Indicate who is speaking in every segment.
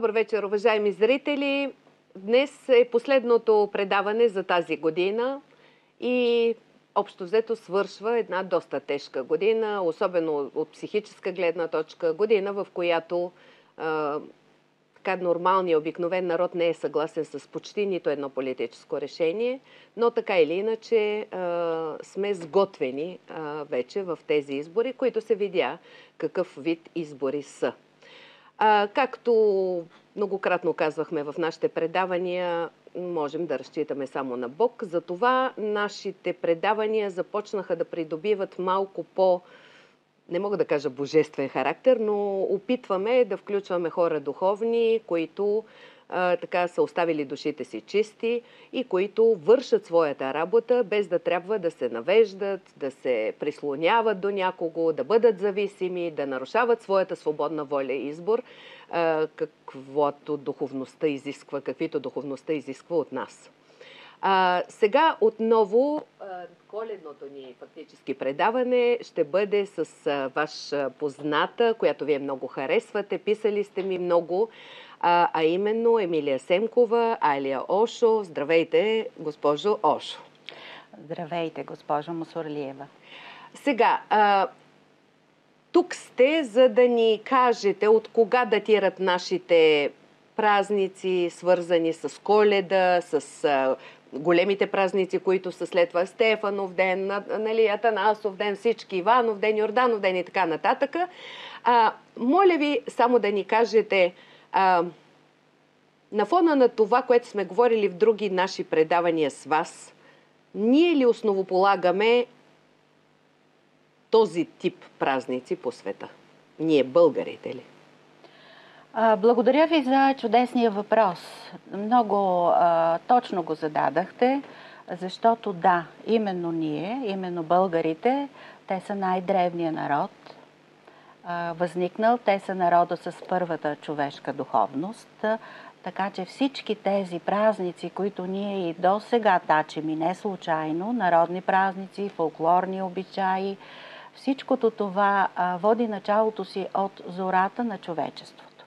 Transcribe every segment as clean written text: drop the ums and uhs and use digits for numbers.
Speaker 1: Добър вечер, уважаеми зрители! Днес е последното предаване за тази година и общо взето свършва една доста тежка година, особено от психическа гледна точка. Година, в която така нормалният, обикновен народ не е съгласен с почти нито едно политическо решение, но така или иначе сме сготвени вече в тези избори, които се видя какъв вид избори са. Както многократно казвахме в нашите предавания, можем да разчитаме само на Бог. Затова нашите предавания започнаха да придобиват малко по, не мога да кажа божествен характер, но опитваме да включваме хора духовни, които така са оставили душите си чисти и които вършат своята работа, без да трябва да се навеждат, да се прислоняват до някого, да бъдат зависими, да нарушават своята свободна воля и избор, каквито духовността изисква от нас. Сега отново коледното ни фактически предаване ще бъде с ваша позната, която вие много харесвате, писали сте ми много, а именно Емилия Семкова, алия Ошо. Здравейте, госпожо Ошо.
Speaker 2: Здравейте, госпожо Мусорлиева.
Speaker 1: Сега, тук сте, за да ни кажете от кога датират нашите празници, свързани с Коледа, с големите празници, които са след това Стефанов ден, Атанасов ден, всички Иванов ден, Йорданов ден и така нататък. Моля ви само да ни кажете, на фона на това, което сме говорили в други наши предавания с вас, ние ли основополагаме този тип празници по света? Ние, българите ли?
Speaker 2: Благодаря ви за чудесния въпрос. Много точно го зададахте, защото да, именно ние, именно българите, те са най-древният народ възникнал. Те са народа с първата човешка духовност. Така че всички тези празници, които ние и до сега тачим и не случайно, народни празници, фолклорни обичаи, всичкото това води началото си от зората на човечеството.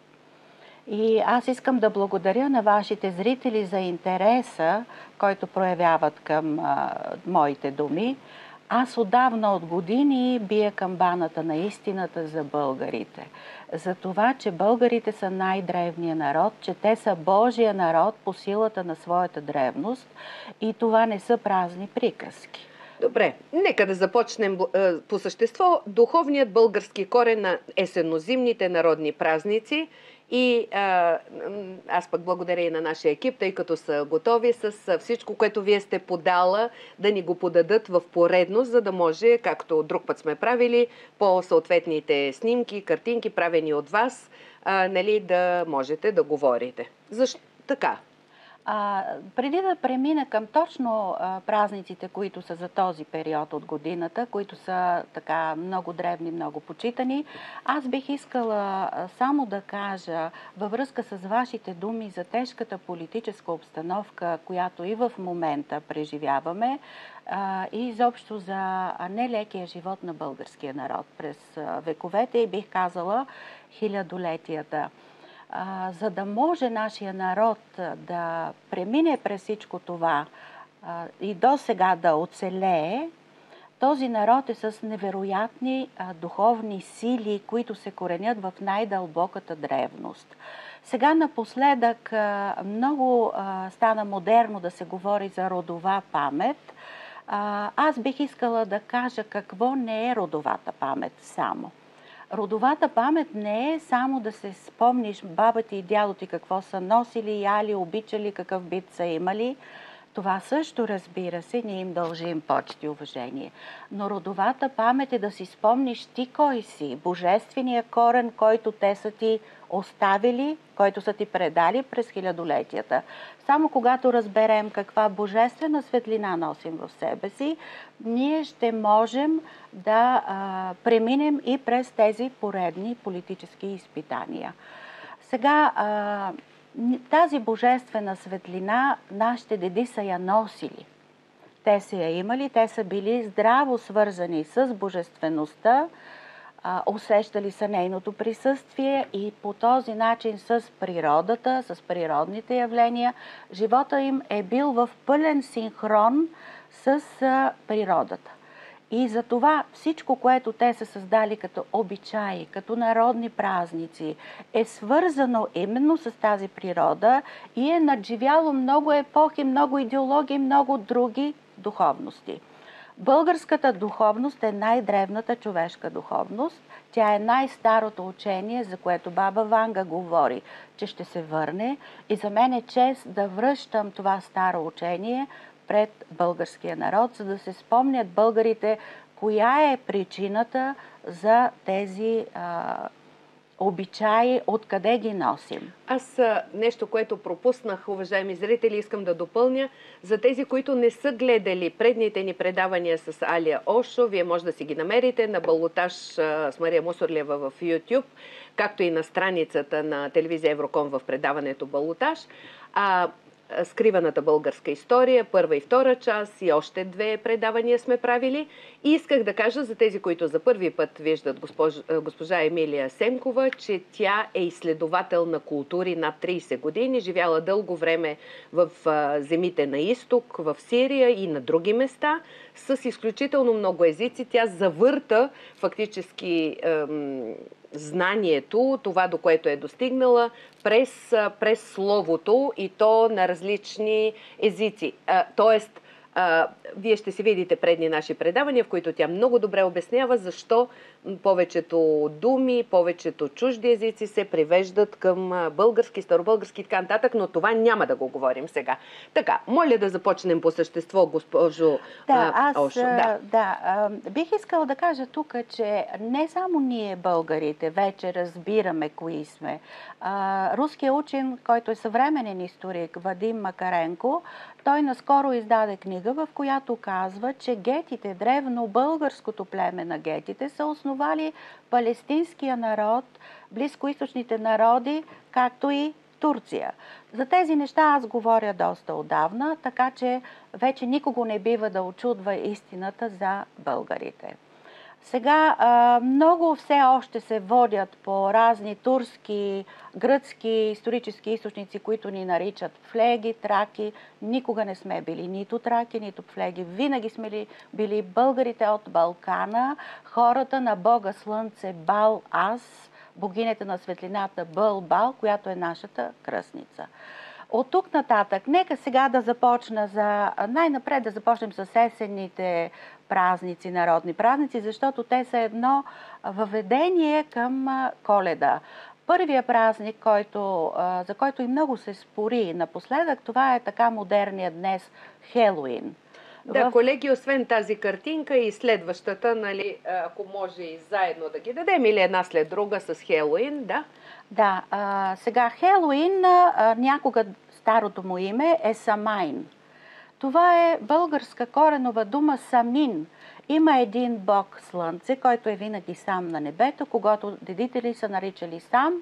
Speaker 2: И аз искам да благодаря на вашите зрители за интереса, който проявяват към моите думи. Аз отдавна от години бия камбаната на истината за българите. За това, че българите са най-древният народ, че те са Божия народ по силата на своята древност и това не са празни приказки.
Speaker 1: Добре, нека да започнем по същество. Духовният български корен на есеннозимните народни празници. И аз пък благодаря и на нашия екип, тъй като са готови с всичко, което вие сте подала, да ни го подадат в поредност, за да може, както друг път сме правили, по съответните снимки, картинки, правени от вас, да можете да говорите. Защо така?
Speaker 2: Преди да премина към точно празниците, които са за този период от годината, които са така много древни, много почитани, аз бих искала само да кажа във връзка с вашите думи за тежката политическа обстановка, която и в момента преживяваме, и изобщо за нелекия живот на българския народ през вековете и бих казала хилядолетията. За да може нашия народ да премине през всичко това и до сега да оцелее, този народ е с невероятни духовни сили, които се коренят в най-дълбоката древност. Сега напоследък много стана модерно да се говори за родова памет. Аз бих искала да кажа какво не е родовата памет само. Родовата памет не е само да се спомниш баба ти и дядо ти какво са носили, яли, обичали, какъв бит са имали. Това също, разбира се, ние им дължим почет и уважение. Но родовата памет е да си спомниш ти кой си, божествения корен, който те са ти оставили, който са ти предали през хилядолетията. Само когато разберем каква божествена светлина носим в себе си, ние ще можем да преминем и през тези поредни политически изпитания. Сега, тази божествена светлина нашите деди са я носили. Те са я имали, те са били здраво свързани с божествеността, усещали са нейното присъствие и по този начин с природата, с природните явления, живота им е бил в пълен синхрон с природата. И за това всичко, което те са създали като обичаи, като народни празници, е свързано именно с тази природа и е надживяло много епохи, много идеологии, много други духовности. Българската духовност е най-древната човешка духовност. Тя е най-старото учение, за което баба Ванга говори, че ще се върне. И за мен е чест да връщам това старо учение пред българския народ, за да се спомнят българите коя е причината за тези обичаи, откъде ги носим.
Speaker 1: Аз нещо, което пропуснах, уважаеми зрители, искам да допълня. За тези, които не са гледали предните ни предавания с Алия Ошо, вие може да си ги намерите на Балотаж с Мария Мусорлиева в YouTube, както и на страницата на телевизия Евроком в предаването Балотаж. Скриваната българска история, първа и втора част и още 2 предавания сме правили. И исках да кажа за тези, които за първи път виждат госпожа Емилия Семкова, че тя е изследовател на култури над 30 години, живяла дълго време в земите на изток, в Сирия и на други места, с изключително много езици. Тя завърта фактически знанието, това до което е достигнала, през словото и то на различни езици. Тоест, вие ще си видите предни наши предавания, в които тя много добре обяснява защо повечето думи, повечето чужди езици се привеждат към български, старобългарски и така нататък, но това няма да го говорим сега. Така, моля да започнем по същество, госпожо Ошо.
Speaker 2: Бих искала да кажа тук, че не само ние, българите, вече разбираме кои сме. Руският учен, който е съвременен историк, Вадим Макаренко, той наскоро издаде книга, в която казва, че гетите, древно българското племе на гетите, са основали палестинския народ, близкоизточните народи, както и Турция. За тези неща аз говоря доста отдавна, така че вече никого не бива да очудва истината за българите. Сега много все още се водят по разни турски, гръцки исторически източници, които ни наричат флеги, траки. Никога не сме били нито траки, нито флеги. Винаги сме били българите от Балкана, хората на бога слънце Бал-Ас, богинята на светлината Бъл-Бал, която е нашата кръстница. От тук нататък, нека сега да започна най-напред да започнем с есенните празници, народни празници, защото те са едно въведение към Коледа. Първият празник, за който и много се спори напоследък, това е така модерният днес Хелоуин.
Speaker 1: Да, колеги, освен тази картинка и следващата, нали, ако може и заедно да ги дадем или една след друга с Хелоуин, да?
Speaker 2: Да, сега Хелоуин, някога старото му име е Самайн. Това е българска коренова дума Самин. Има един бог Слънце, който е винаги сам на небето, когато дедители са наричали Сам,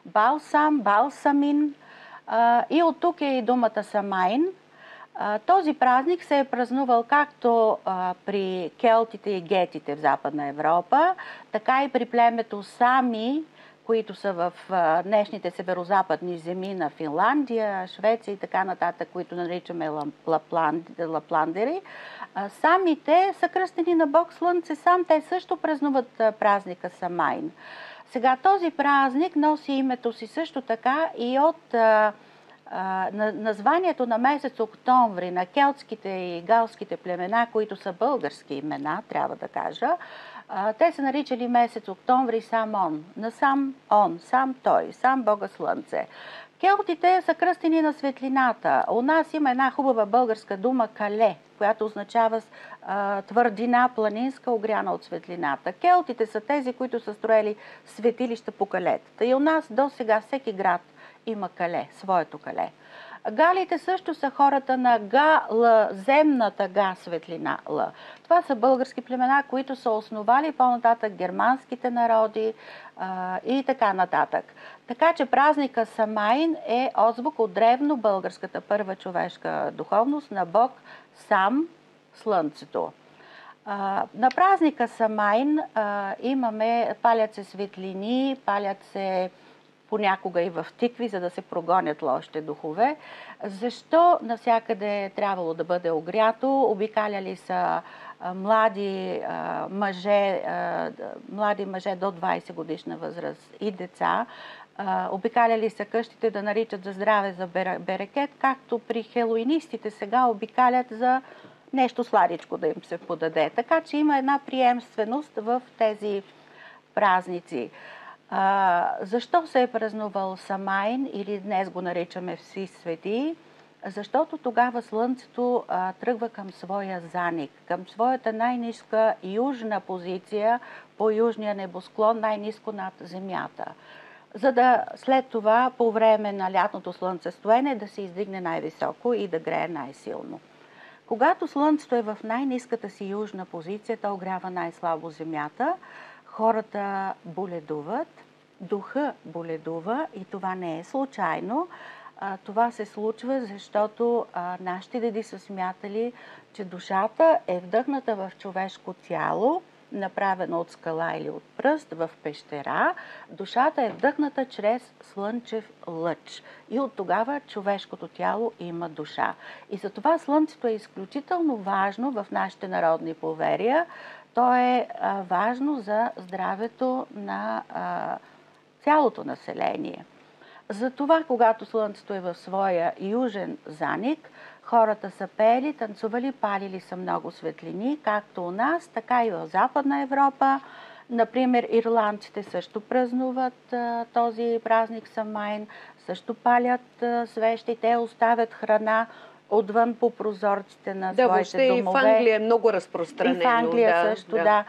Speaker 2: Балсам, Балсамин. И от тук е и думата Самайн. Този празник се е празнувал както при келтите и гетите в Западна Европа, така и при племето Сами, които са в днешните северозападни земи на Финландия, Швеция и така нататък, които наричаме лапландери. Самите са кръстени на бог Слънце сам. Те също празнуват празника Самайн. Сега този празник носи името си също така и от названието на месец октомври на келтските и галските племена, които са български имена, трябва да кажа. Те са наричали месец октомври сам он, на сам он, сам той, сам бога Слънце. Келтите са кръстени на светлината. У нас има една хубава българска дума кале, която означава твърдина планинска, огряна от светлината. Келтите са тези, които са строили светилища по калетата. И у нас до сега всеки град има кале, своето кале. Галите също са хората на Га-Л, земната Га, светлина Л. Това са български племена, които са основали по-нататък германските народи и така нататък. Така че празника Самайн е отзвук от древно българската първа човешка духовност на бог Сам, Слънцето. На празника Самайн палят се светлини, палят се понякога и в тикви, за да се прогонят лошите духове. Защо навсякъде е трябвало да бъде огрято? Обикаляли са млади мъже до 20 годишна възраст и деца. Обикаляли са къщите да наричат за здраве за берекет, както при хелоинистите сега обикалят за нещо сладичко да им се подаде. Така че има една приемственост в тези празници. Защо се е празнувал Самайн или днес го наричаме Всесвети? Защото тогава Слънцето тръгва към своя заник, към своята най-ниска южна позиция по южния небосклон, най-ниско над Земята. За да след това, по време на лятното слънцестоене, да се издигне най-високо и да грее най-силно. Когато Слънцето е в най-ниската си южна позиция, то огрява най-слабо Земята, хората боледуват, духа боледува и това не е случайно. Това се случва, защото нашите деди са смятали, че душата е вдъхната в човешко тяло, направено от скала или от пръст, в пещера. Душата е вдъхната чрез слънчев лъч. И от тогава човешкото тяло има душа. И затова Слънцето е изключително важно в нашите народни поверия. То е важно за здравето на цялото население. Затова, когато Слънцето е в своя южен заник, хората са пели, танцували, палили са много светлини, както у нас, така и в Западна Европа. Например, ирландците също празнуват този празник Самайн, също палят свещи, те оставят храна отвън по прозорците на своите домове.
Speaker 1: И в Англия е много разпространено.
Speaker 2: И в Англия също, да.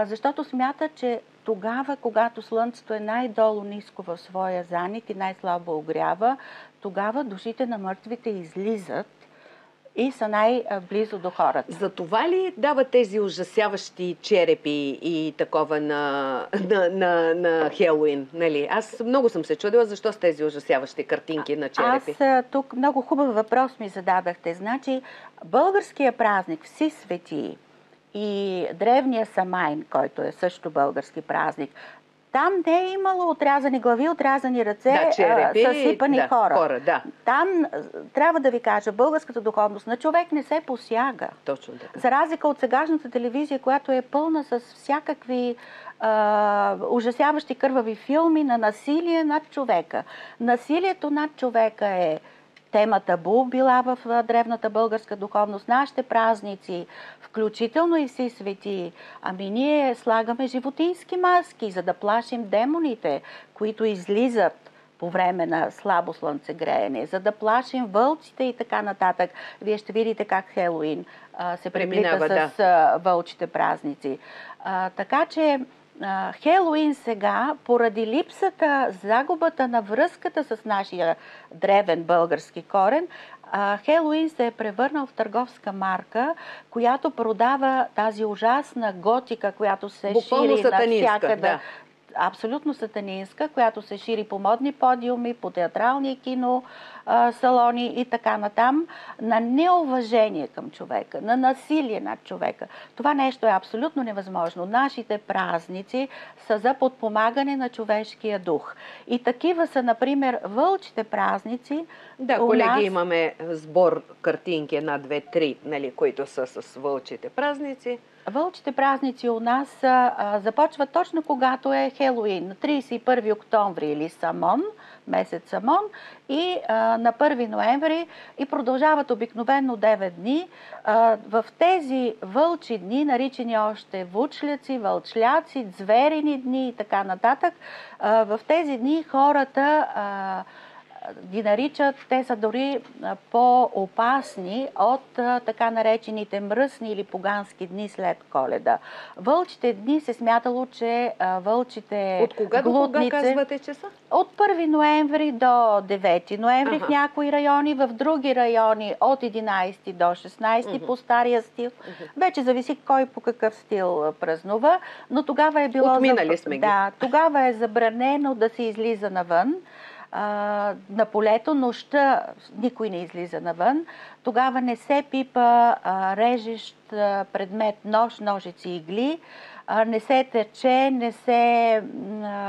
Speaker 2: Защото смята, че тогава, когато Слънцето е най-долу ниско в своя заник и най-слабо огрява, тогава душите на мъртвите излизат и са най-близо до хората.
Speaker 1: За това ли дават тези ужасяващи черепи и такова на Хелоуин? Нали? Аз много съм се чудила защо с тези ужасяващи картинки на черепи.
Speaker 2: Аз тук много хубав въпрос ми зададахте. Значи, българския празник Всесвети и древния Самайн, който е също български празник, там не е имало отрязани глави, отрязани ръце, съсипани хора. Там, трябва да ви кажа, българската духовност на човек не се посяга.
Speaker 1: Точно така.
Speaker 2: За разлика от сегашната телевизия, която е пълна с всякакви ужасяващи кървави филми на насилие над човека. Насилието над човека е тема табу била в древната българска духовност. Нашите празници, включително и Всесвети, ние слагаме животински маски, за да плашим демоните, които излизат по време на слабо слънцегреене, за да плашим вълците и така нататък. Вие ще видите как Хелоуин се преплита с вълчите празници. Така че Хелоуин сега, поради липсата, загубата на връзката с нашия древен български корен, Хелоуин се е превърнал в търговска марка, която продава тази ужасна готика, която се шири навсякъде. Да. Абсолютно сатанинска, която се шири по модни подиуми, по театрални кино салони и така натам, на неуважение към човека, на насилие над човека. Това нещо е абсолютно невъзможно. Нашите празници са за подпомагане на човешкия дух. И такива са, например, вълчите празници.
Speaker 1: Да, колеги, имаме сбор картинки, 1, 2, 3, нали, които са с вълчите празници.
Speaker 2: Вълчите празници у нас започват точно когато е Хелоуин, на 31 октомври или Самон, месец Самон, и на 1 ноември и продължават обикновено 9 дни. В тези вълчи дни, наричани още вучляци, вълчляци, зверини дни и така нататък, в тези дни хората ги наричат, те са дори по-опасни от така наречените мръсни или погански дни след Коледа. Вълчите дни се смятало, че вълчите
Speaker 1: от кога
Speaker 2: глутнице,
Speaker 1: до кога казвате часа?
Speaker 2: От 1 ноември до 9 ноември в някои райони, в други райони от 11 до 16 по стария стил. Вече зависи кой по какъв стил празнува, но тогава е било...
Speaker 1: Отминали сме ги.
Speaker 2: Да, тогава е забранено да се излиза навън. на полето, нощта никой не излиза навън. Тогава не се пипа режещ предмет, нож, ножици, игли, не се тече, не се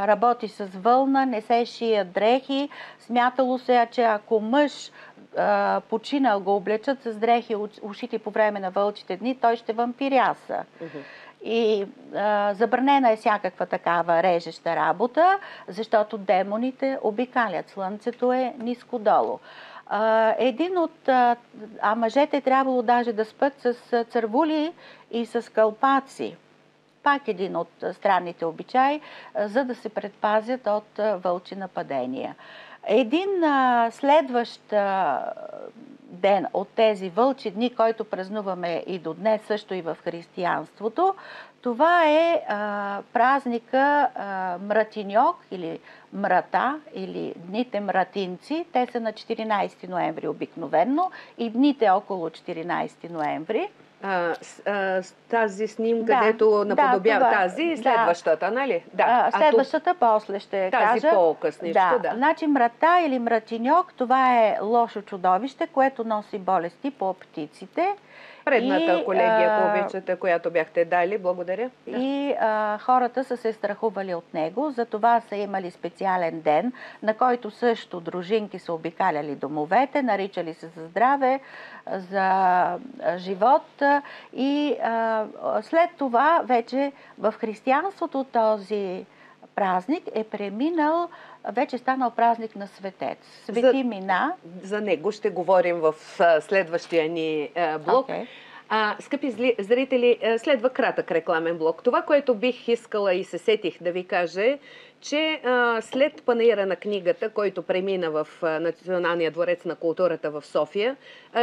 Speaker 2: работи с вълна, не се шият дрехи. Смятало се, че ако мъж починал го облечат с дрехи, ушити по време на вълчите дни, той ще вампиряса. И забранена е всякаква такава режеща работа, защото демоните обикалят. Слънцето е ниско долу. Мъжете трябвало даже да спят с цървули и с кълпаци. Пак един от странните обичаи, за да се предпазят от вълчи нападения. Един следващ ден от тези вълчи дни, който празнуваме и до днес, също и в християнството, това е празника Мратиньок или Мрата, или дните Мратинци. Те са на 14 ноември обикновенно и дните около 14 ноември.
Speaker 1: Тази снимка, където наподобява тази, следващата, нали?
Speaker 2: Да. Следващата после ще кажа.
Speaker 1: Тази по-късничко, да.
Speaker 2: Значи Мрата или Мратиньок, това е лошо чудовище, което носи болести по птиците.
Speaker 1: Предната колегия, ако обичате, която бяхте дали, благодаря.
Speaker 2: И хората са се страхували от него, затова са имали специален ден, на който също дружинки са обикаляли домовете, наричали се за здраве, за живот. И след това вече в християнството този празник е преминал, вече станал празник на светец. Свети Мина.
Speaker 1: За него ще говорим в следващия ни блок. Okay. Скъпи зрители, следва кратък рекламен блок. Това, което бих искала и се сетих да ви кажа, че след панаира на книгата, който премина в Националния дворец на културата в София,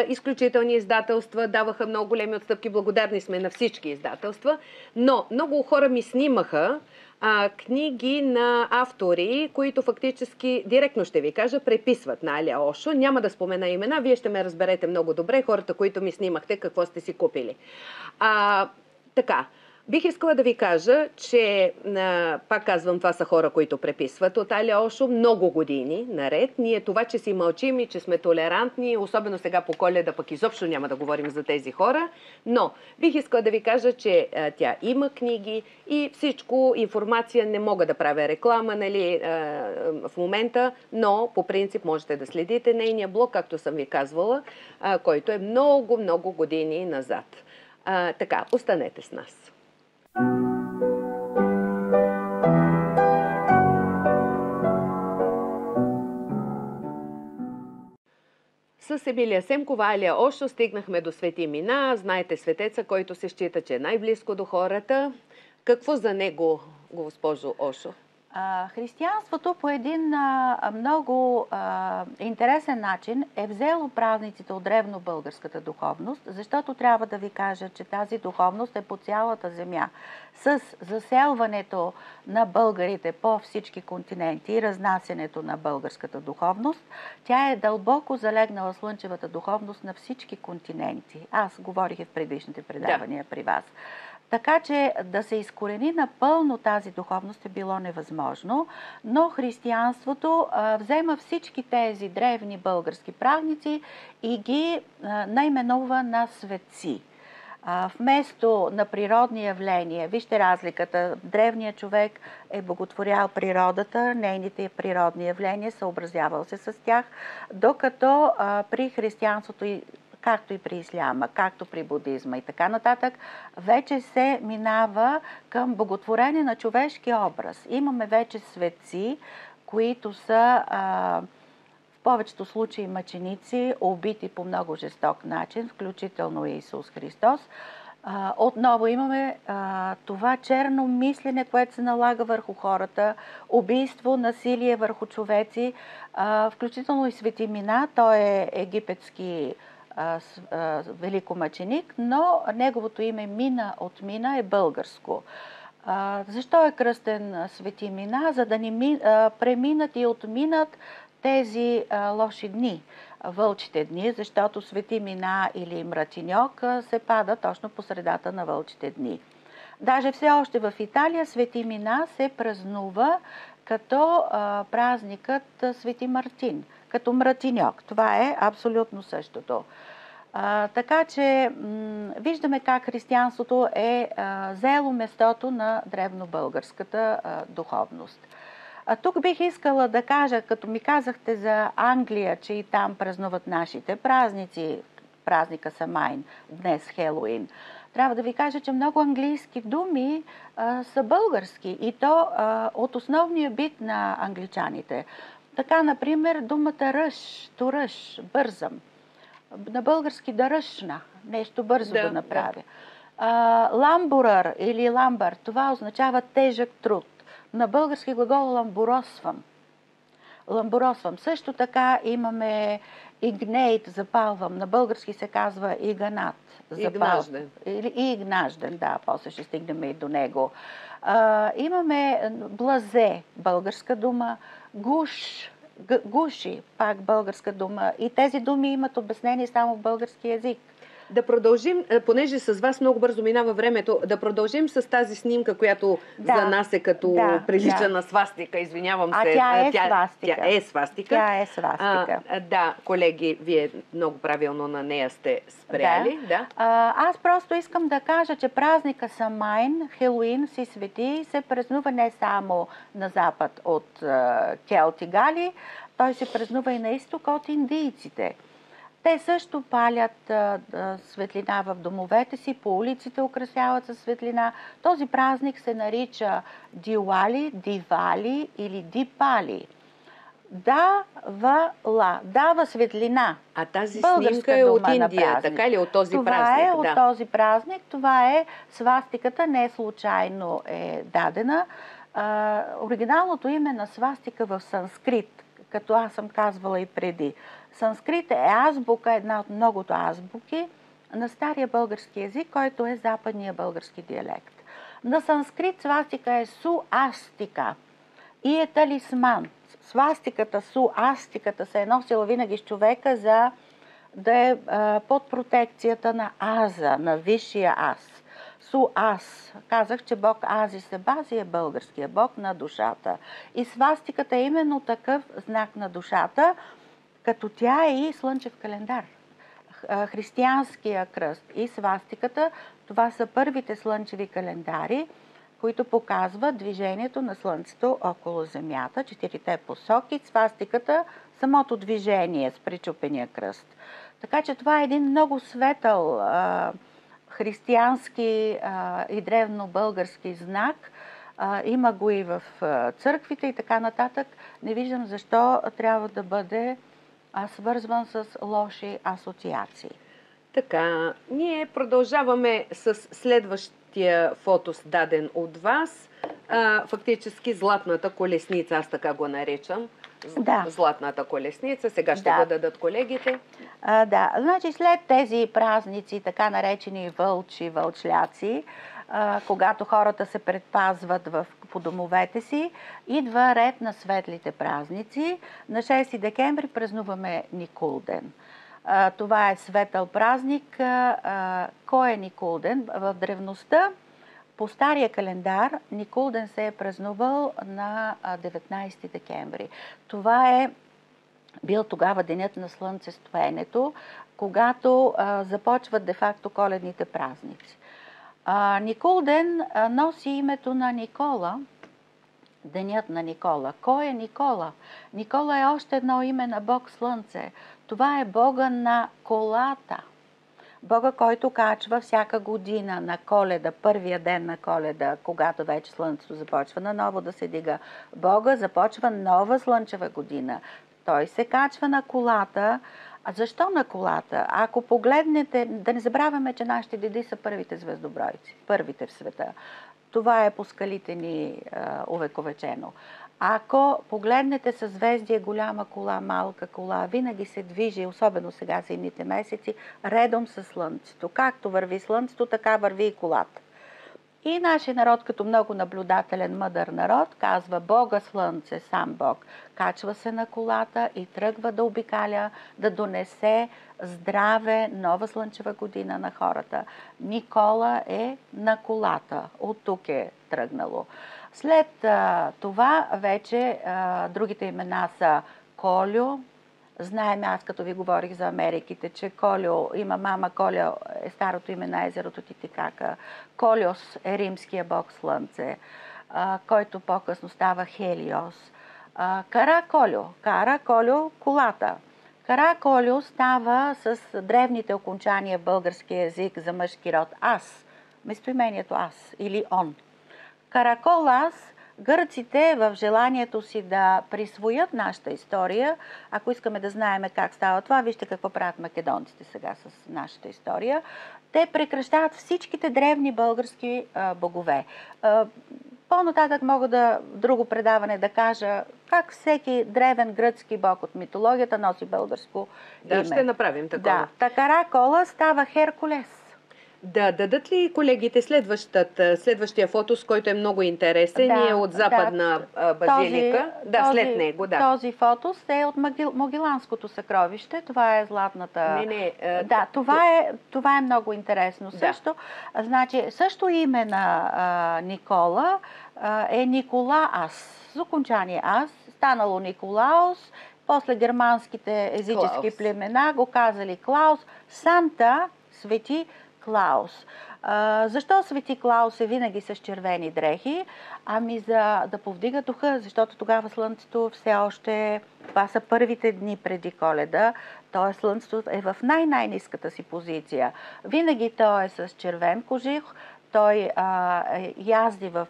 Speaker 1: изключителни издателства даваха много големи отстъпки. Благодарни сме на всички издателства, но много хора ми снимаха книги на автори, които фактически, директно ще ви кажа, преписват на Аля Ошо. Няма да спомена имена, вие ще ме разберете много добре, хората, които ми снимахте, какво сте си купили. Така, бих искала да ви кажа, че, пак казвам, това са хора, които преписват от Аля Ошо много години наред. Ние това, че си мълчим и че сме толерантни, особено сега по Коледа, пък изобщо няма да говорим за тези хора, но бих искала да ви кажа, че тя има книги и всичко, информация, не мога да правя реклама, нали, в момента, но по принцип можете да следите нейния блог, както съм ви казвала, който е много, много години назад. Така, останете с нас. С Емилия Семкова, Аля Ошо стигнахме до Свети Мина. Знаете светеца, който се счита, че е най-близко до хората. Какво за него, госпожо Ошо?
Speaker 2: Християнството по един много интересен начин е взело празниците от древнобългарската духовност, защото трябва да ви кажа, че тази духовност е по цялата земя. С заселването на българите по всички континенти и разнасянето на българската духовност, тя е дълбоко залегнала слънчевата духовност на всички континенти. Аз говорих и в предишните предавания при вас. Така че да се изкорени напълно тази духовност е било невъзможно, но християнството взема всички тези древни български празници и ги наименува на светци. Вместо на природни явления, вижте разликата, древният човек е боготворял природата, нейните природни явления, съобразявал се с тях, докато при християнството както и при исляма, както при будизма и така нататък, вече се минава към боготворение на човешки образ. Имаме вече светци, които са в повечето случаи мъченици, убити по много жесток начин, включително Исус Христос. Отново имаме това черно мислене, което се налага върху хората, убийство, насилие върху човеци, включително и Свети Мина, той е египетски великомъченик, но неговото име Мина от Мина е българско. Защо е кръстен Свети Мина? За да ни преминат и отминат тези лоши дни, вълчите дни, защото Свети Мина или Мратиньок се пада точно по средата на вълчите дни. Даже все още в Италия Свети Мина се празнува като празникът Свети Мартин, като Мратиньок. Това е абсолютно същото. Така че виждаме как християнството е заело местото на древнобългарската духовност. Тук бих искала да кажа, като ми казахте за Англия, че и там празнуват нашите празници, празника Самайн, днес Хелоуин. Трябва да ви кажа, че много английски думи са български и то от основния бит на англичаните. Така, например, думата ръж, туръж, бързам. На български да ръшна, нещо бързо да направя. Ламбурър или ламбър, това означава тежък труд. На български глагол ламбуросвам. Ламбуросвам. Също така имаме игнейт, запалвам. На български се казва иганат.
Speaker 1: Игнажден.
Speaker 2: Или игнажден, да, после ще стигнем и до него. Имаме блазе, българска дума, гуши, пак българска дума. И тези думи имат обяснение само в български език.
Speaker 1: Да продължим, понеже с вас много бързо минава времето, да продължим с тази снимка, която за нас е като прилича на свастика, извинявам се.
Speaker 2: Тя е свастика.
Speaker 1: Тя е свастика.
Speaker 2: Тя е свастика.
Speaker 1: Да, колеги, вие много правилно на нея сте спряли. Да.
Speaker 2: Аз просто искам да кажа, че празника Самайн, Хелоуин, си свети, се празнува не само на запад от Келти Гали, той се празнува и на изток от индийците. Те също палят светлина в домовете си, по улиците украсяват със светлина. Този празник се нарича Дивали, Дивали или Дипали. Дава светлина.
Speaker 1: А тази снимка е от Индия, така ли, от този празник?
Speaker 2: Това е от този празник. Това е свастиката, не случайно е дадена. Оригиналното име на свастика в санскрит, като аз съм казвала и преди. Санскрит е азбука, една от многото азбуки на стария български език, който е западния български диалект. На санскрит свастика е суастика и е талисман. Свастиката, суастиката се е носила винаги с човека, за да е под протекцията на Аза, на висшия аз. Суас. Казах, че бог Азис Бази е българския бог на душата. И свастиката е именно такъв знак на душата, като тя е и слънчев календар. Християнския кръст и свастиката, това са първите слънчеви календари, които показват движението на Слънцето около Земята, четирите посоки, свастиката, самото движение с причупения кръст. Така че това е един много светъл християнски и древно-български знак. Има го и в църквите и така нататък. Не виждам защо трябва да бъде свързван с лоши асоциации.
Speaker 1: Така, ние продължаваме с следващия фотос, даден от вас. Фактически златната колесница, аз така го наричам.
Speaker 2: Да.
Speaker 1: Златната колесница, сега ще го дадат колегите.
Speaker 2: Значи след тези празници, така наречени вълчи, вълчляци, когато хората се предпазват по домовете си, идва ред на светлите празници. На 6 декември празнуваме Никулден. Това е светъл празник. Кой е Никулден? В древността, по стария календар, Никулден се е празнувал на 19 декември. Това е бил тогава денят на слънцестоенето, когато започват де-факто коледните празници. Никулден носи името на Никола, денят на Никола. Кой е Никола? Никола е още едно име на Бог Слънце. Това е Бога на колата. Бога, който качва всяка година на Коледа, първия ден на Коледа, когато вече Слънцето започва наново да се дига. Бога започва нова слънчева година. Той се качва на колата. А защо на колата? Ако погледнете, да не забравяме, че нашите деди са първите звездобройци, първите в света. Това е по скалите ни увековечено. Ако погледнете съзвездие, голяма кола, малка кола, винаги се движи, особено сега зимните месеци, редом със Слънцето. Както върви Слънцето, така върви и колата. И нашия народ, като много наблюдателен, мъдър народ, казва: Бога Слънце, сам Бог, качва се на колата и тръгва да обикаля, да донесе здраве, нова слънчева година на хората. Никола е на колата. От тук е тръгнало. След това вече другите имена са Колю. Знаем, аз като ви говорих за Америките, че Колю има мама, Колю е старото име на езерото Титикака. Колиос е римския бог Слънце, който по-късно става Хелиос. Кара Колю колата. Кара Колю става с древните окончания в българския език за мъжки род аз, местоимението аз или он. Караколас, гърците в желанието си да присвоят нашата история, ако искаме да знаем как става това, вижте какво правят македонците сега с нашата история, те прекращават всичките древни български богове. По-нататък мога в друго предаване да кажа как всеки древен гръцки бог от митологията носи българско име.
Speaker 1: Да, ще направим такова.
Speaker 2: Да, Каракола става Херкулес.
Speaker 1: Да дадат ли колегите следващия фотос, който е много интересен и е от Западна базилика? След него, да.
Speaker 2: Този фотос е от Могиланското съкровище. Това е златната... това е много интересно. Също, значи, също име на Никола е Николаас. С окончание Аз, станало Николаус, после германските езически племена го казали Клаус, Санта, свети Клаус. Защо свети Клаус е винаги с червени дрехи? Ами за да повдига духа, защото тогава слънцето все още, това са първите дни преди Коледа, т.е. слънцето е в най-ниската си позиция. Винаги той е с червен кожух, той язди в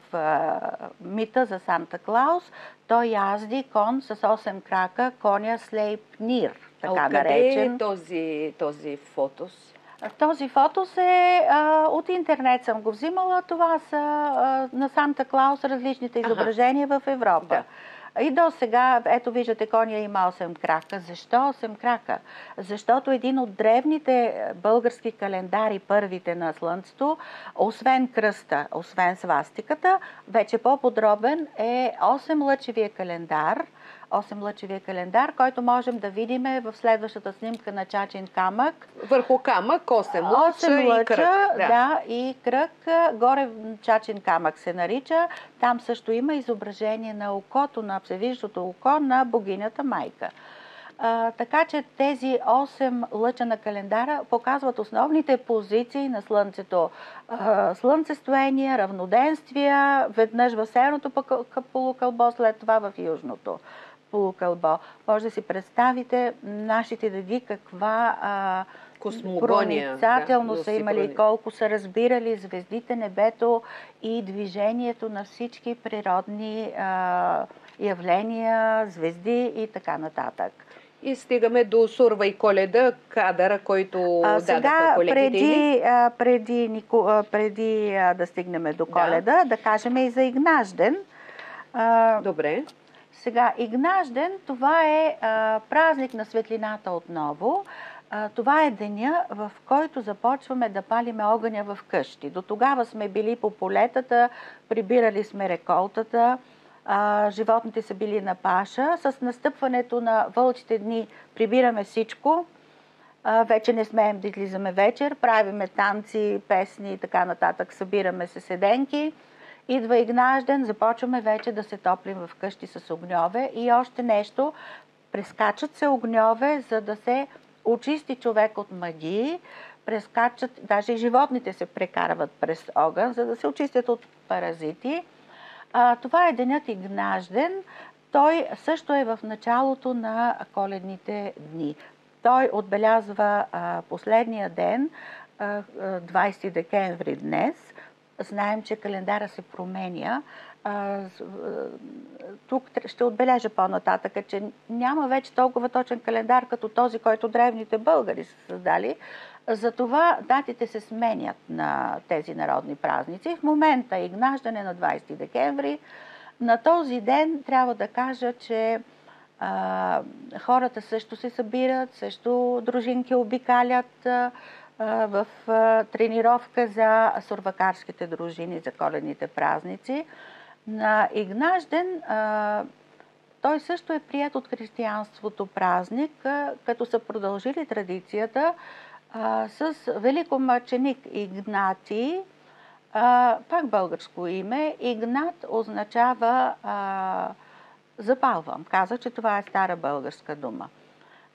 Speaker 2: мита за Санта Клаус, той язди кон с 8 крака, коня Слейпнир, така наречен.
Speaker 1: Откъде е този фотос?
Speaker 2: Този фотос е от интернет съм го взимала. Това са на Санта Клаус различните изображения в Европа. Да. И до сега, ето виждате, коня има 8 крака. Защо 8 крака? Защото един от древните български календари, първите на Слънцето, освен кръста, освен свастиката, вече по-подробен е 8-лъчевия календар. 8-лъчевия календар, който можем да видим в следващата снимка на Чачин камък.
Speaker 1: Върху камък 8 лъча и кръг.
Speaker 2: Да, и кръг. Горе Чачин камък се нарича. Там също има изображение на окото, на всевиждото око на богинята майка. Така че тези 8 лъча на календара показват основните позиции на Слънцето. Слънцестояние, равноденствия, веднъж в северното полукълбо, след това в южното полукълбо. Може да си представите нашите деди каква проницателност са имали, колко са разбирали звездите, небето и движението на всички природни явления, звезди и така нататък.
Speaker 1: И стигаме до Сурва и Коледа, кадъра, който дадаха колегите.
Speaker 2: Преди да стигнем до Коледа, да кажем и за Игнажден.
Speaker 1: Добре.
Speaker 2: Сега, Игнажден, това е празник на светлината отново. Това е деня, в който започваме да палиме огъня в къщи. До тогава сме били по полетата, прибирали сме реколтата, животните са били на паша. С настъпването на вълчите дни прибираме всичко. Вече не смеем да излизаме вечер, правиме танци, песни и така нататък, събираме се седенки. Идва Игнажден, започваме вече да се топлим в къщи с огньове и още нещо, прескачат се огньове, за да се очисти човек от магии, прескачат, даже и животните се прекарват през огън, за да се очистят от паразити. Това е денят Игнажден. Той също е в началото на коледните дни. Той отбелязва последния ден, 20 декември днес. Знаем, че календара се променя. Тук ще отбележа по-нататък, че няма вече толкова точен календар, като този, който древните българи са създали. Затова датите се сменят на тези народни празници. В момента Игнажден е на 20 декември. На този ден трябва да кажа, че хората също се събират, също дружинки обикалят в тренировка за сурвакарските дружини, за коледните празници. На Игнажден той също е приет от християнството празник, като са продължили традицията с великомъченик Игнатий. Пак българско име. Игнат означава запалвам. Казах, че това е стара българска дума.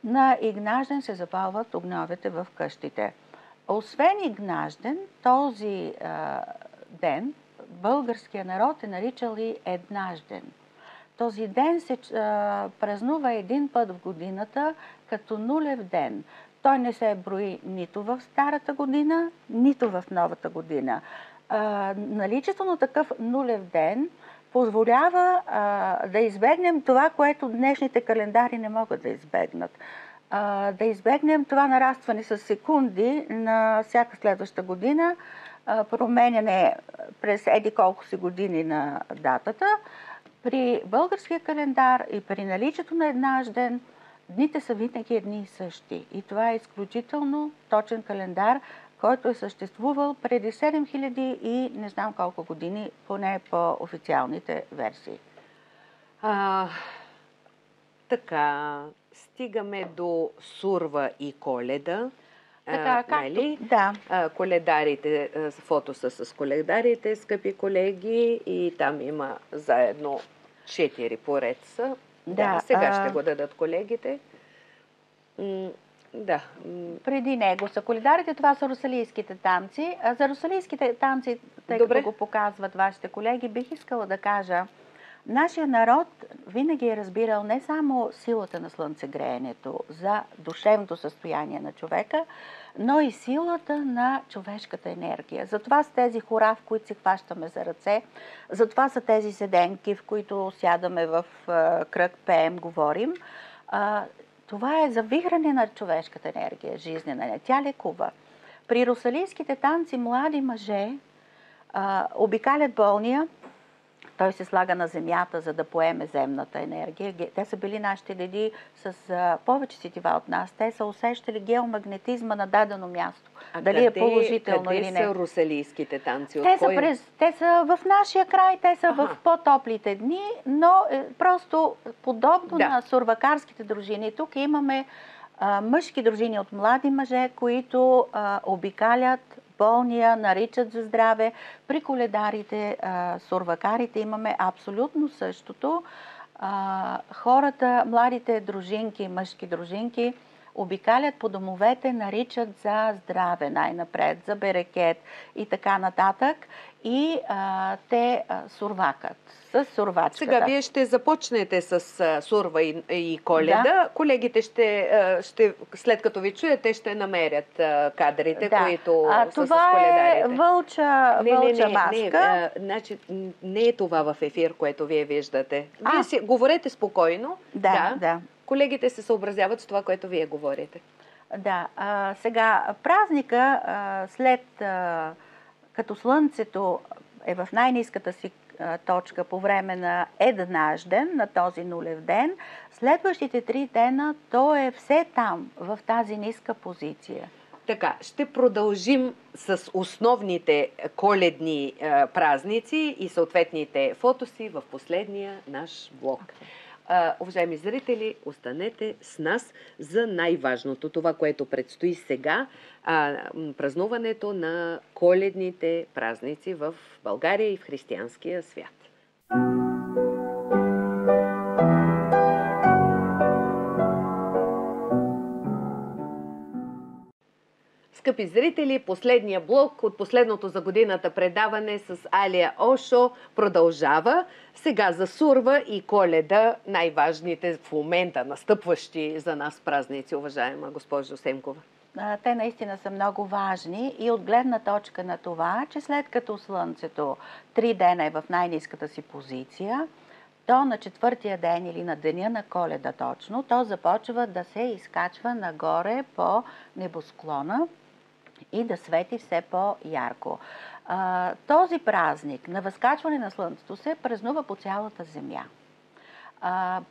Speaker 2: На Игнажден се запалват огньовете в къщите. Освен Игнажден, този ден българския народ е наричал и Еднажден. Този ден се празнува един път в годината като нулев ден. Той не се брои нито в старата година, нито в новата година. Наличието на такъв нулев ден позволява да избегнем това, което днешните календари не могат да избегнат. Да избегнем това нарастване с секунди на всяка следваща година, променяне през еди колко си години на датата. При българския календар и при наличието на Еднажден дните са винаги едни и същи. И това е изключително точен календар, който е съществувал преди 7000 и не знам колко години, поне по официалните версии.
Speaker 1: Така, стигаме до Сурва и Коледа.
Speaker 2: Така,
Speaker 1: нали?
Speaker 2: Да.
Speaker 1: Коледарите, фото са с коледарите, скъпи колеги, и там има заедно 4 поредца. Да, сега ще го дадат колегите. Да.
Speaker 2: Преди него са коледарите, това са русалийските танци. За русалийските танци, тъй като го показват вашите колеги, бих искала да кажа, нашия народ винаги е разбирал не само силата на слънцегреенето за душевното състояние на човека, но и силата на човешката енергия. Затова са тези хора, в които се хващаме за ръце, затова са тези седенки, в които сядаме в кръг, пеем, говорим. Това е завихране на човешката енергия, жизнена. Тя лекува. При русалийските танци млади мъже обикалят болния. Той се слага на земята, за да поеме земната енергия. Те са били нашите деди с повече сетива от нас. Те са усещали геомагнетизма на дадено място. Дали е положително или не.
Speaker 1: Къде са русалийските танци?
Speaker 2: Те са в нашия край, те са в по-топлите дни, но просто подобно на сурвакарските дружини. Тук имаме мъжки дружини от млади мъже, които обикалят болния, наричат за здраве. При коледарите, сурвакарите имаме абсолютно същото. Хората, младите дружинки, мъжки дружинки, обикалят по домовете, наричат за здраве най-напред, за берекет и така нататък. И те сурвакат с сурвачката.
Speaker 1: Сега вие ще започнете с Сурва и Коледа. Да. Колегите ще, след като ви чуете, ще намерят кадрите, които са с коледарите.
Speaker 2: Това е вълча маска.
Speaker 1: Значи, не е това в ефир, което вие виждате. Вие си говорете спокойно.
Speaker 2: Да.
Speaker 1: Колегите се съобразяват с това, което вие говорите.
Speaker 2: Да. Сега, празника след като слънцето е в най-ниската си точка по време на Еднажден, на този нулев ден, следващите 3 дена то е все там, в тази ниска позиция.
Speaker 1: Така, ще продължим с основните коледни празници и съответните фотоси в последния наш блок. Уважаеми зрители, останете с нас за най-важното, това, което предстои сега, празнуването на коледните празници в България и в християнския свят. Скъпи зрители, последния блок от последното за годината предаване с Алия Ошо продължава. Сега за Сурва и Коледа, най-важните в момента настъпващи за нас празници, уважаема госпожо Семкова.
Speaker 2: Те наистина са много важни и от гледна точка на това, че след като Слънцето 3 дена е в най-ниската си позиция, то на 4-тия ден или на деня на Коледа точно, то започва да се изкачва нагоре по небосклона и да свети все по-ярко. Този празник на възкачване на Слънцето се празнува по цялата земя.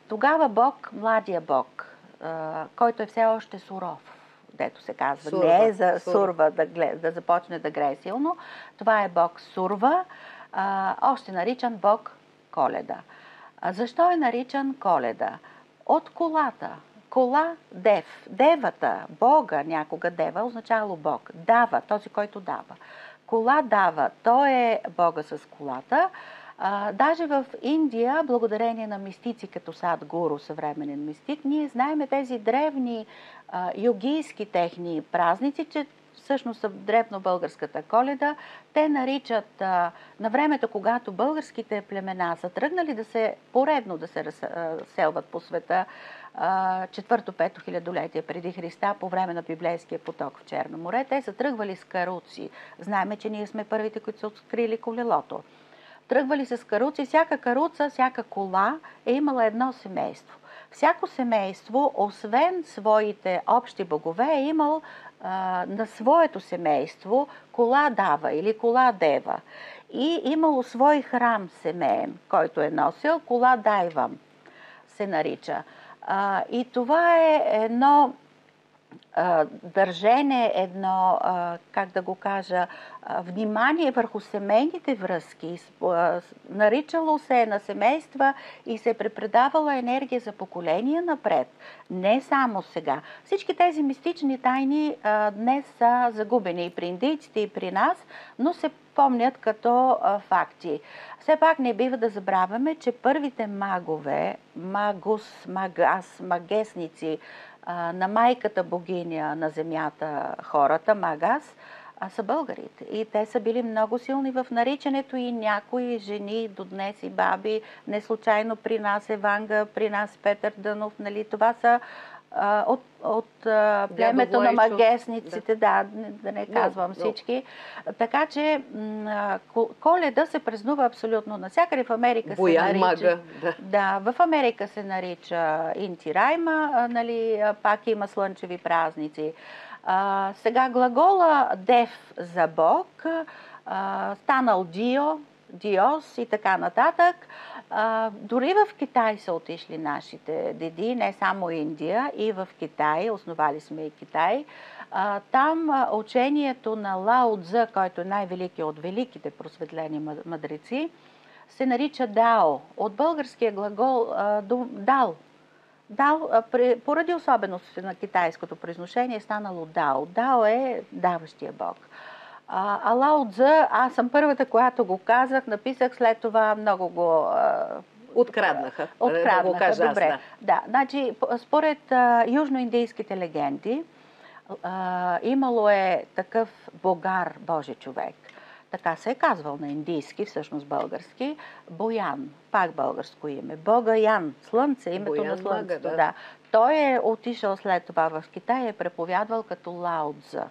Speaker 2: Тогава Бог, младия Бог, който е все още суров, дето се казва, не е за Сурва да започне да грее силно, това е Бог Сурва, още наричан Бог Коледа. Защо е наричан Коледа? От колата. Кола – дев. Девата, Бога, някога дева, означало Бог. Дава, този, който дава. кола дава. Той е Бога с колата. Даже в Индия, благодарение на мистици като Садгуру, съвременен мистик, ние знаем тези древни йогийски техни празници, че всъщност са древно българската Коледа. Те наричат на времето, когато българските племена са тръгнали поредно да се разселват по света, 4-5 хилядолетие преди Христа, по време на библейския поток в Черно море, те са тръгвали с каруци. Знаеме, че ние сме първите, които са открили колелото. Тръгвали с каруци. Всяка каруца, всяка кола е имала едно семейство. Всяко семейство, освен своите общи богове, е имал на своето семейство кола дава или кола дева. И имало свой храм семеем, който е носил, кола дайвам се нарича. И това е едно държене, едно, как да го кажа, внимание върху семейните връзки. Наричало се на семейства и се препредавала енергия за поколения напред. Не само сега. Всички тези мистични тайни днес са загубени и при индийците, и при нас, но се помнят като факти. Все пак не бива да забравяме, че първите магове, магус, магас, магесници, на майката богиня на земята, хората, Магас, са българите. И те са били много силни в наричането и някои жени до днес и баби, не случайно при нас е Ванга, при нас Петър Дънов, нали? Това са от племето на магесниците, да не казвам всички. Така че Коледа се празнува абсолютно навсякъде. В Америка се нарича. Да, в Америка се нарича Инти Райма, нали, пак има слънчеви празници. Сега глагола Дев за Бог, станал Дио, Диос и така нататък. Дори в Китай са отишли нашите деди, не само Индия, и в Китай, основали сме и Китай. Там учението на Лао Цзъ, който е най-великият от великите просветлени мъдреци, се нарича Дао. От българския глагол Дал. Дал, поради особеностите на китайското произношение, е станало Дао. Дао е даващия Бог. А Лао Цзъ, аз съм първата, която го казах, написах, след това много го
Speaker 1: откраднаха.
Speaker 2: Да го кажа добре. Аз, да, значи, според южноиндийските легенди, имало е такъв богар, Божи човек. Така се е казвал на индийски, всъщност български, Боян, пак българско име. Бога Ян, слънце, името Боян, на слънцето. Да. Той е отишъл след това в Китай и е преповядвал като Лао Цзъ.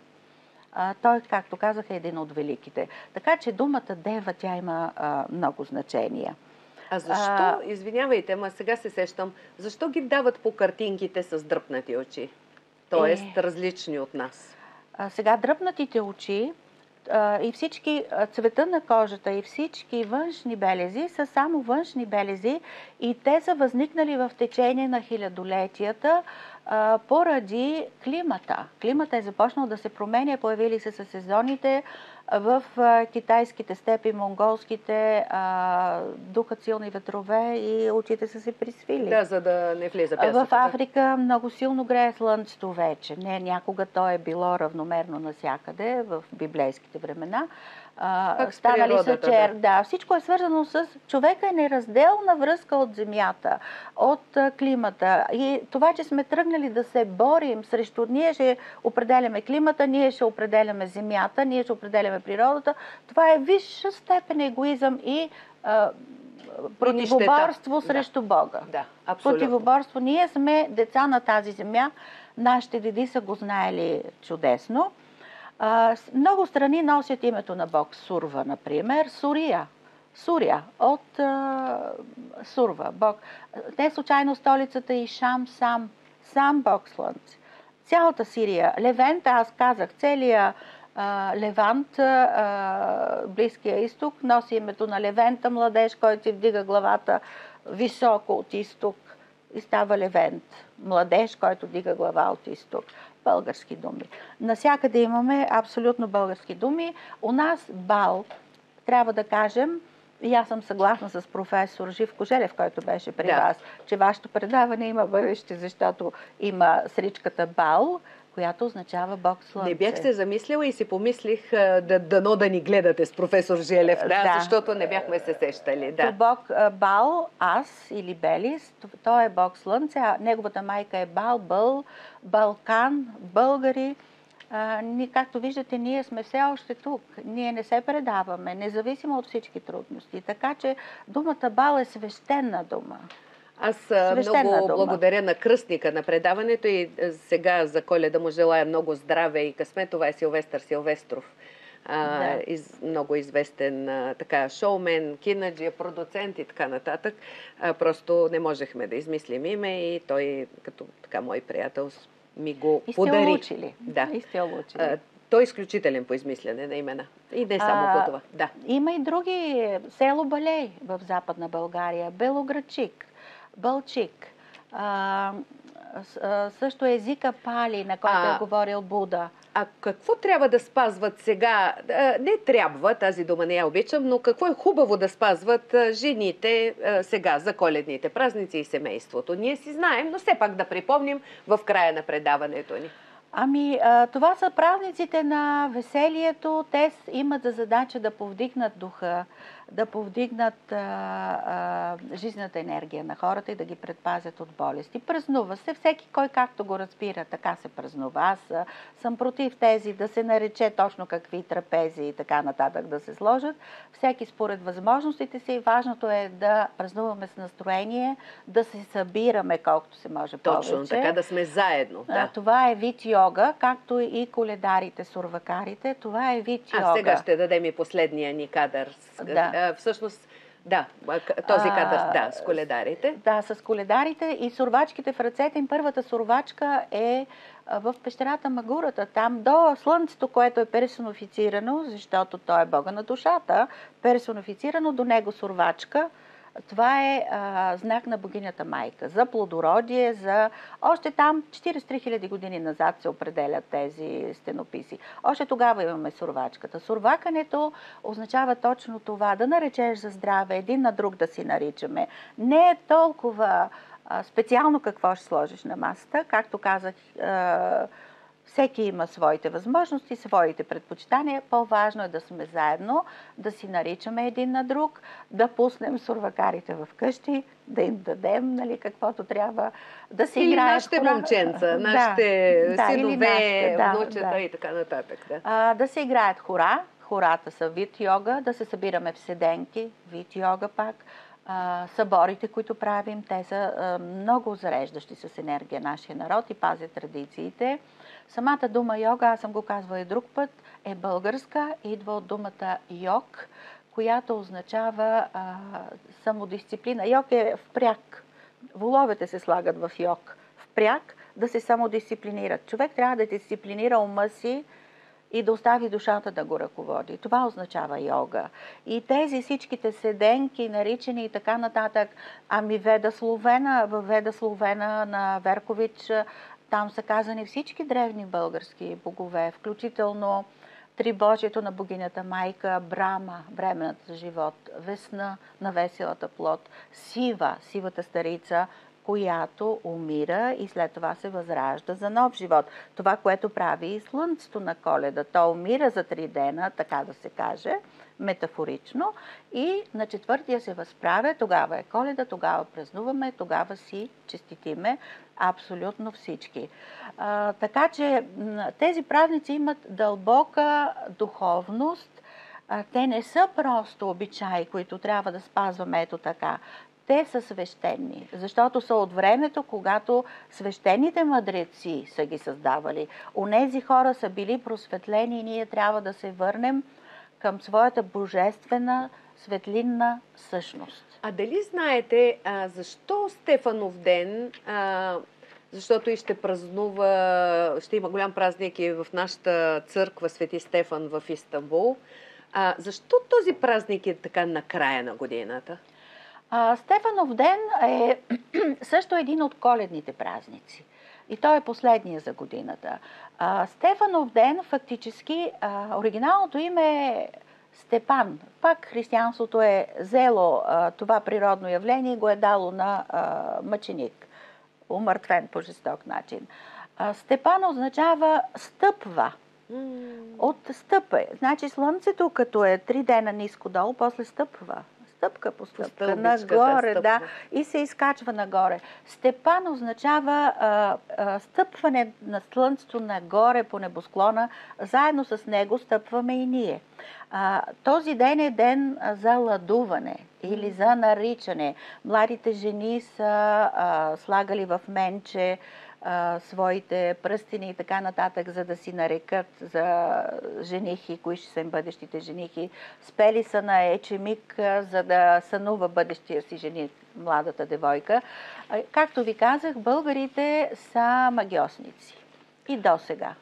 Speaker 2: Той, както казах, е един от великите. Така че думата дева, тя има много значения.
Speaker 1: А защо, извинявайте, ама сега се сещам, защо ги дават по картинките с дръпнати очи? Тоест различни от нас.
Speaker 2: Сега дръпнатите очи и всички цвета на кожата и всички външни белези са само външни белези и те са възникнали в течение на хилядолетията поради климата. Климата е започнал да се променя, появили се със сезоните. В китайските степи, монголските, духат силни ветрове и очите са се присвили.
Speaker 1: Да, за да не влиза пясък.
Speaker 2: В Африка много силно грее слънцето вече. Не, някога то е било равномерно навсякъде в библейските времена. Станали са чер. Да, всичко е свързано с човека, е неразделна връзка от земята, от климата. И това, че сме тръгнали да се борим срещу... Ние ще определяме климата, ние ще определяме земята, ние ще определяме природата. Това е висша степен егоизъм и противоборство срещу Бога.
Speaker 1: Да, абсолютно.
Speaker 2: Противоборство. Ние сме деца на тази земя. Нашите деди са го знаели чудесно. Много страни носят името на Бог. Сурва, например. Сурия от Сурва, Бог. Не случайно столицата и Шам, сам Бог Слънце. Цялата Сирия, Левент, аз казах, целият Левант, Близкия изток, носи името на Левента, младеж, който си вдига главата високо от изток и става Левент. Младеж, който дига глава от изток. Български думи. Насякъде имаме абсолютно български думи. У нас бал, трябва да кажем, и аз съм съгласна с професор Живко Желев, който беше при вас, че вашето предаване има бъдеще, защото има сричката бал, която означава Бог Слънце.
Speaker 1: Не бях се замислила и си помислих да ни гледате с професор Желев, да, защото не бяхме се сещали. Да.
Speaker 2: Бог Бал, Ас или Белис, той е Бог Слънце, а неговата майка е Бал, Бъл, Балкан, българи. Както виждате, ние сме все още тук. Ние не се предаваме, независимо от всички трудности. Така че думата Бал е свещена дума.
Speaker 1: Аз много благодаря на кръстника на предаването и сега за Коледа му желая много здраве и късмет. Това е Силвестър Силвестров. Много известен шоумен, кинаджия, продуцент и така нататък. Просто не можехме да измислим име и той, като мой приятел, ми го подари.
Speaker 2: И сте учили.
Speaker 1: Да.
Speaker 2: И сте учили.
Speaker 1: Той е изключителен по измислене на имена. И не само по това. Да.
Speaker 2: Има и други. Село Балей в Западна България, Белоградчик, Бълчик. Също езика Пали, на който е говорил Буда.
Speaker 1: А какво трябва да спазват сега? Не трябва, тази дума не я обичам, но какво е хубаво да спазват жените сега за коледните празници и семейството? Ние си знаем, но все пак да припомним в края на предаването ни.
Speaker 2: Това са празниците на веселието. Те имат за задача да повдигнат духа, да повдигнат жизнената енергия на хората и да ги предпазят от болести. Празнува се. Всеки кой както го разбира, така се празнува. Аз съм против тези да се нарече точно какви трапези и така нататък да се сложат. Всеки според възможностите си. Важното е да празнуваме с настроение, да се събираме колкото се може повече.
Speaker 1: Точно, така да сме заедно. Да.
Speaker 2: Това е вид йога, както и коледарите, сурвакарите. Това е вид йога.
Speaker 1: Сега ще дадем и последния ни кадър. Всъщност, да, този кадър, с коледарите.
Speaker 2: Да, с коледарите и сурвачките в ръцете им. Първата сурвачка е в пещерата Магурата. Там до Слънцето, което е персонифицирано, защото той е Бога на душата, персонифицирано до него сурвачка. Това е знак на богинята майка. За плодородие, още там 43 000 години назад се определят тези стенописи. Още тогава имаме сурвачката. Сурвакането означава точно това, да наречеш за здраве, един на друг да си наричаме. Не е толкова специално какво ще сложиш на масата. Както казах, всеки има своите възможности, своите предпочитания. По-важно е да сме заедно, да си наричаме един на друг, да пуснем сурвакарите в къщи, да им дадем каквото трябва, да се играят.
Speaker 1: Или нашите момченца, нашите синове, внучета и така нататък.
Speaker 2: Да се играят хора. Хората са вид йога, да се събираме в седенки, вид йога пак. Съборите, които правим, те са много зареждащи с енергия нашия народ и пазят традициите. Самата дума йога, аз съм го казвала и друг път, е българска, идва от думата йог, която означава самодисциплина. Йог е впряг. Воловете се слагат в йог. Впряг да се самодисциплинират. Човек трябва да дисциплинира ума си и да остави душата да го ръководи. Това означава йога. И тези всичките седенки, наричани и така нататък, Веда Словена на Веркович, там са казани всички древни български богове, включително Трибожието на богинята майка, Брама, бременната за живот, Весна на веселата плод, Сива, сивата старица, която умира и след това се възражда за нов живот. Това, което прави и Слънцето на Коледа. То умира за 3 дена, така да се каже, метафорично, и на 4-тия се възправя, тогава е Коледа, тогава празнуваме, тогава си честитиме абсолютно всички. Така че тези празници имат дълбока духовност. Те не са просто обичаи, които трябва да спазваме ето така. Те са свещени, защото са от времето, когато свещените мъдреци са ги създавали. Онези хора са били просветлени и ние трябва да се върнем към своята божествена светлинна същност.
Speaker 1: А дали знаете защо Стефанов ден, защото и ще празнува, ще има голям празник и в нашата църква Свети Стефан в Истанбул, защо този празник е така на края на годината?
Speaker 2: Стефанов ден е също един от коледните празници. И той е последния за годината. Стефанов ден фактически, оригиналното име е Степан. Пак християнството е взело това природно явление и го е дало на мъченик, умъртвен по жесток начин. Степан означава стъпва. От стъпе. Значи слънцето, като е 3 дена ниско-долу, после стъпва. Стъпка по стъпка, нагоре, да, и се изкачва нагоре. Степан означава стъпване на слънцето нагоре по небосклона, заедно с него стъпваме и ние. Този ден е ден за ладуване или за наричане. Младите жени са слагали в менче своите пръстени и така нататък, за да си нарекат за женихи, кои ще са им бъдещите женихи. Спели са на ечемик, за да сънува бъдещия си жених, младата девойка. Както ви казах, българите са магьосници. И досега.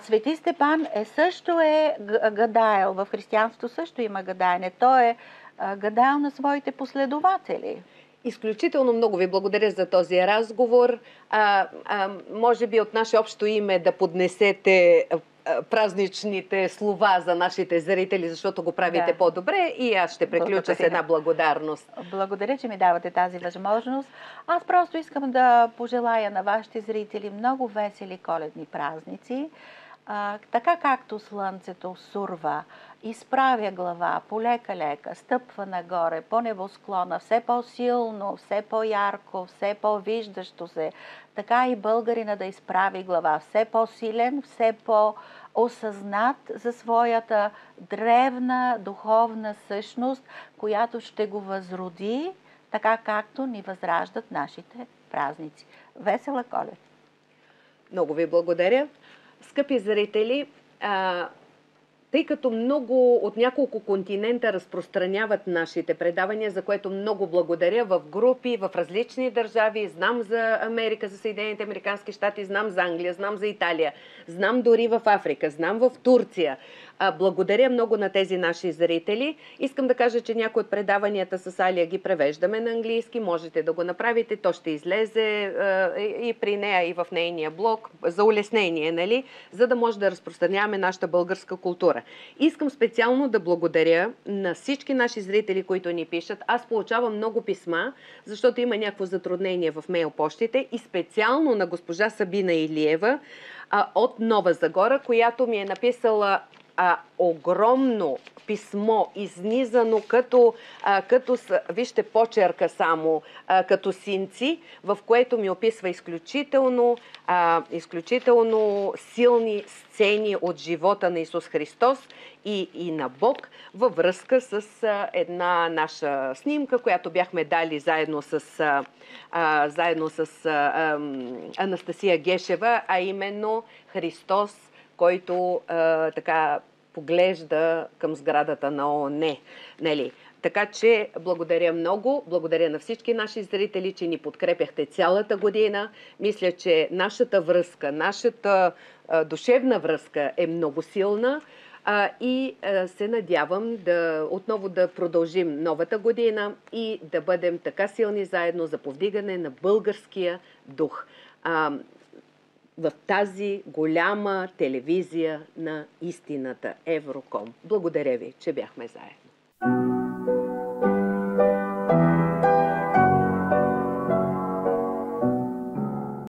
Speaker 2: Свети Степан също е гадаел. В християнството също има гадаене. Той е гадаел на своите последователи.
Speaker 1: Изключително много ви благодаря за този разговор. Може би от наше общо име да поднесете празничните слова за нашите зрители, защото го правите по-добре, и аз ще приключа с една благодарност.
Speaker 2: Благодаря, че ми давате тази възможност. Аз просто искам да пожелая на вашите зрители много весели коледни празници. Така както слънцето сурва, изправя глава полека-лека, стъпва нагоре по небосклона, все по-силно, все по-ярко, все по-виждащо се, така и българина да изправи глава, все по-силен, все по-осъзнат за своята древна духовна същност, която ще го възроди, така както ни възраждат нашите празници. Весела Коледа!
Speaker 1: Много ви благодаря. Скъпи зрители, тъй като много от няколко континента разпространяват нашите предавания, за което много благодаря, в групи, в различни държави, знам за Америка, за Съединените американски щати, знам за Англия, знам за Италия, знам дори в Африка, знам в Турция. Благодаря много на тези наши зрители. Искам да кажа, че някои от предаванията с Алия ги превеждаме на английски. Можете да го направите. То ще излезе и при нея, и в нейния блог, за улеснение, нали? За да може да разпространяваме нашата българска култура. Искам специално да благодаря на всички наши зрители, които ни пишат. Аз получавам много писма, защото има някакво затруднение в мейл почтите, и специално на госпожа Сабина Илиева от Нова Загора, която ми е написала огромно писмо, изнизано вижте, почерка само, като синци, в което ми описва изключително силни сцени от живота на Исус Христос и на Бог, във връзка с една наша снимка, която бяхме дали заедно с Анастасия Гешева, а именно Христос, който така поглежда към сградата на ООН. Нали? Така че благодаря много, благодаря на всички наши зрители, че ни подкрепяхте цялата година. Мисля, че нашата връзка, нашата душевна връзка е много силна и се надявам отново да продължим новата година и да бъдем така силни заедно за повдигане на българския дух в тази голяма телевизия на истината Евроком. Благодаря ви, че бяхме заедно.